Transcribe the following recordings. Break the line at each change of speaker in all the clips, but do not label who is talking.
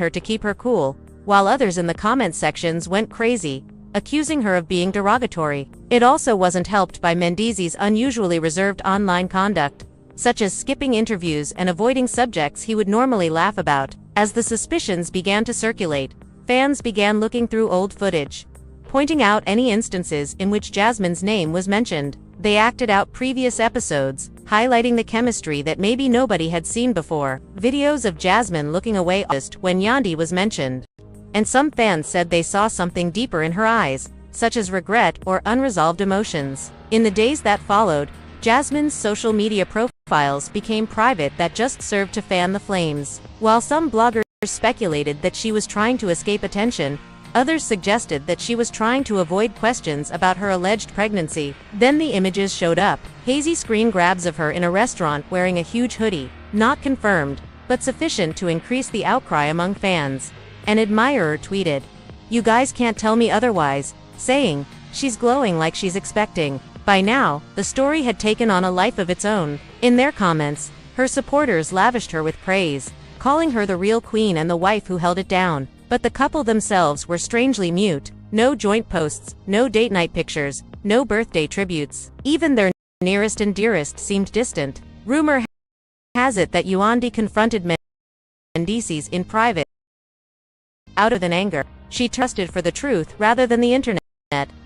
her to keep her cool, while others in the comment sections went crazy, accusing her of being derogatory. It also wasn't helped by Mendeecees' unusually reserved online conduct, such as skipping interviews and avoiding subjects he would normally laugh about. As the suspicions began to circulate, fans began looking through old footage, pointing out any instances in which Jasmine's name was mentioned. They acted out previous episodes, highlighting the chemistry that maybe nobody had seen before. Videos of Jasmine looking away when Yandi was mentioned, and some fans said they saw something deeper in her eyes, such as regret or unresolved emotions. In the days that followed, Jasmine's social media profiles became private that just served to fan the flames. While some bloggers speculated that she was trying to escape attention, others suggested that she was trying to avoid questions about her alleged pregnancy. Then the images showed up. Hazy screen grabs of her in a restaurant wearing a huge hoodie. Not confirmed, but sufficient to increase the outcry among fans. An admirer tweeted, "You guys can't tell me otherwise," saying, "She's glowing like she's expecting." By now, the story had taken on a life of its own. In their comments, her supporters lavished her with praise, calling her the real queen and the wife who held it down. But the couple themselves were strangely mute. No joint posts, no date night pictures, no birthday tributes. Even their nearest and dearest seemed distant. Rumor has it that Yandi confronted Mendeecees in private. Out of anger, she trusted for the truth rather than the internet.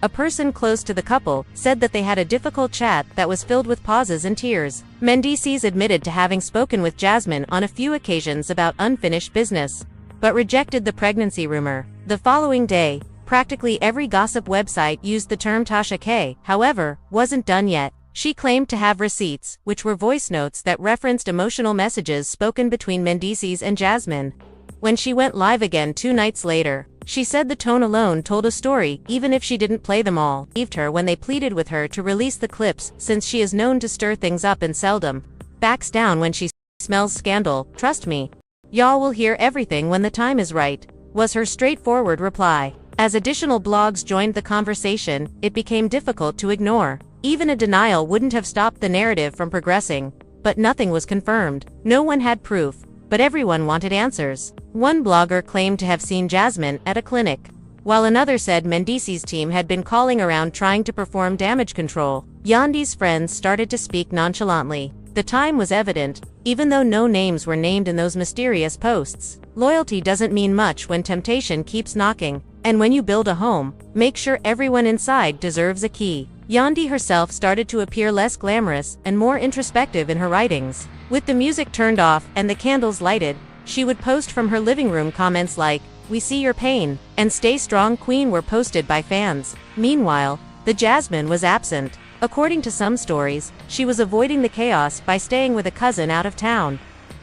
A person close to the couple said that they had a difficult chat that was filled with pauses and tears. Mendeecees admitted to having spoken with Jasmine on a few occasions about unfinished business, but rejected the pregnancy rumor. The following day, practically every gossip website used the term Tasha K. However, wasn't done yet. She claimed to have receipts, which were voice notes that referenced emotional messages spoken between Mendeecees and Jasmine. When she went live again 2 nights later, she said the tone alone told a story, even if she didn't play them all. Believed her when they pleaded with her to release the clips, since she is known to stir things up and seldom backs down when she smells scandal. "Trust me. Y'all will hear everything when the time is right," was her straightforward reply. As additional blogs joined the conversation, it became difficult to ignore. Even a denial wouldn't have stopped the narrative from progressing, but nothing was confirmed. No one had proof, but everyone wanted answers. One blogger claimed to have seen Jasmine at a clinic, while another said Mendeecees' team had been calling around trying to perform damage control. Yandi's friends started to speak nonchalantly. The time was evident, even though no names were named in those mysterious posts. Loyalty doesn't mean much when temptation keeps knocking, and when you build a home, make sure everyone inside deserves a key. Yandi herself started to appear less glamorous and more introspective in her writings. With the music turned off and the candles lighted, she would post from her living room. Comments like, "We see your pain," and "Stay strong queen" were posted by fans. Meanwhile, the Jasmine was absent. According to some stories, she was avoiding the chaos by staying with a cousin out of town.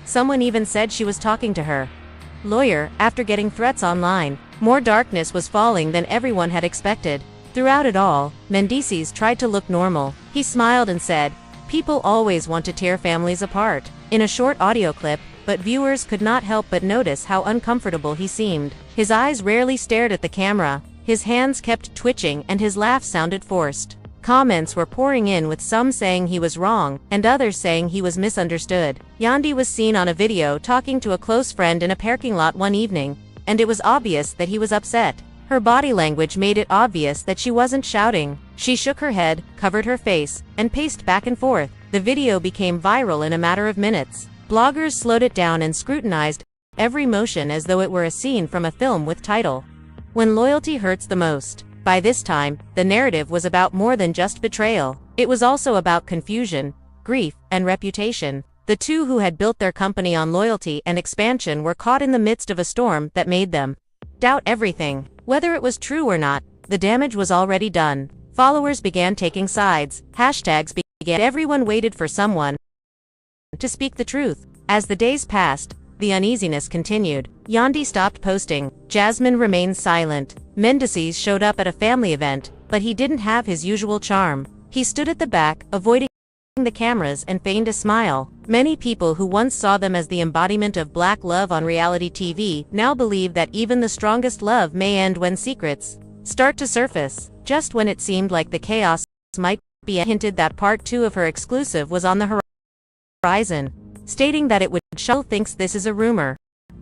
Someone even said she was talking to her lawyer after getting threats online. More darkness was falling than everyone had expected. Throughout it all, Mendeecees tried to look normal. He smiled and said, "People always want to tear families apart," in a short audio clip, but viewers could not help but notice how uncomfortable he seemed. His eyes rarely stared at the camera, his hands kept twitching and his laugh sounded forced. Comments were pouring in, with some saying he was wrong, and others saying he was misunderstood. Yandi was seen on a video talking to a close friend in a parking lot one evening, and it was obvious that he was upset. Her body language made it obvious that she wasn't shouting. She shook her head, covered her face, and paced back and forth. The video became viral in a matter of minutes. Bloggers slowed it down and scrutinized every motion as though it were a scene from a film with title. When loyalty hurts the most. By this time, the narrative was about more than just betrayal. It was also about confusion, grief, and reputation. The two who had built their company on loyalty and expansion were caught in the midst of a storm that made them doubt everything. Whether it was true or not, the damage was already done. Followers began taking sides, hashtags began, everyone waited for someone to speak the truth. As the days passed, the uneasiness continued. Yandi stopped posting. Jasmine remained silent. Mendeecees showed up at a family event, but he didn't have his usual charm. He stood at the back, avoiding the cameras, and feigned a smile. Many people who once saw them as the embodiment of black love on reality TV now believe that even the strongest love may end when secrets start to surface. Just when it seemed like the chaos might be hinted that part 2 of her exclusive was on the horizon, stating that it would. Shell thinks this is a rumor.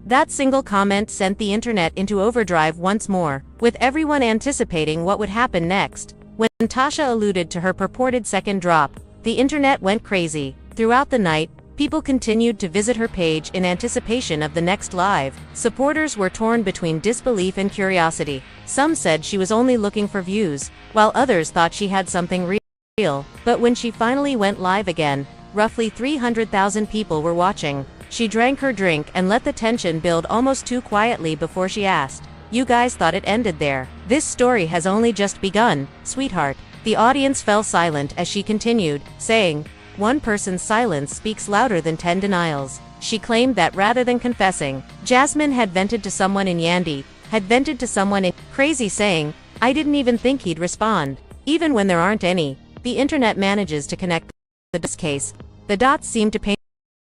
That single comment sent the internet into overdrive once more, with everyone anticipating what would happen next. When Tasha alluded to her purported second drop, the internet went crazy. Throughout the night, people continued to visit her page in anticipation of the next live. Supporters were torn between disbelief and curiosity. Some said she was only looking for views, while others thought she had something real. But when she finally went live again, roughly 300,000 people were watching. She drank her drink and let the tension build almost too quietly before she asked, "You guys thought it ended there? This story has only just begun, sweetheart." The audience fell silent as she continued, saying, "One person's silence speaks louder than 10 denials." She claimed that rather than confessing, Jasmine had vented to someone in Yandy, had vented to someone in Crazy, saying, "I didn't even think he'd respond." Even when there aren't any, the internet manages to connect the case. The dots seem to paint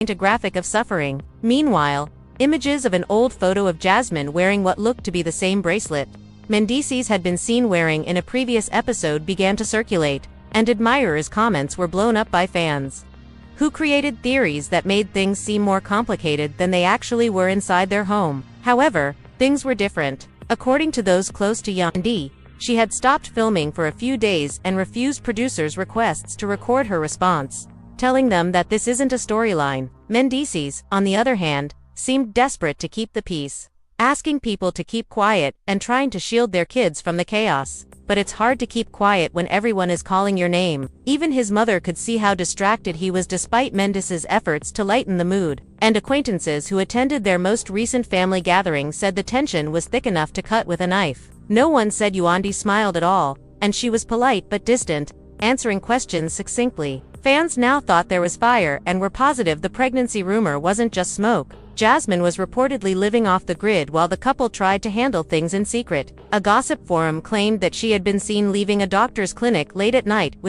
a graphic of suffering. Meanwhile, images of an old photo of Jasmine wearing what looked to be the same bracelet Mendeecees had been seen wearing in a previous episode began to circulate, and admirers' comments were blown up by fans, who created theories that made things seem more complicated than they actually were inside their home. However, things were different. According to those close to Yandy, she had stopped filming for a few days and refused producers' requests to record her response, telling them that this isn't a storyline. Mendeecees, on the other hand, seemed desperate to keep the peace, asking people to keep quiet and trying to shield their kids from the chaos. But it's hard to keep quiet when everyone is calling your name. Even his mother could see how distracted he was despite Mendeecees' efforts to lighten the mood, and acquaintances who attended their most recent family gathering said the tension was thick enough to cut with a knife. No one said Yandy smiled at all, and she was polite but distant, answering questions succinctly. Fans now thought there was fire and were positive the pregnancy rumor wasn't just smoke. Jasmine was reportedly living off the grid while the couple tried to handle things in secret. A gossip forum claimed that she had been seen leaving a doctor's clinic late at night with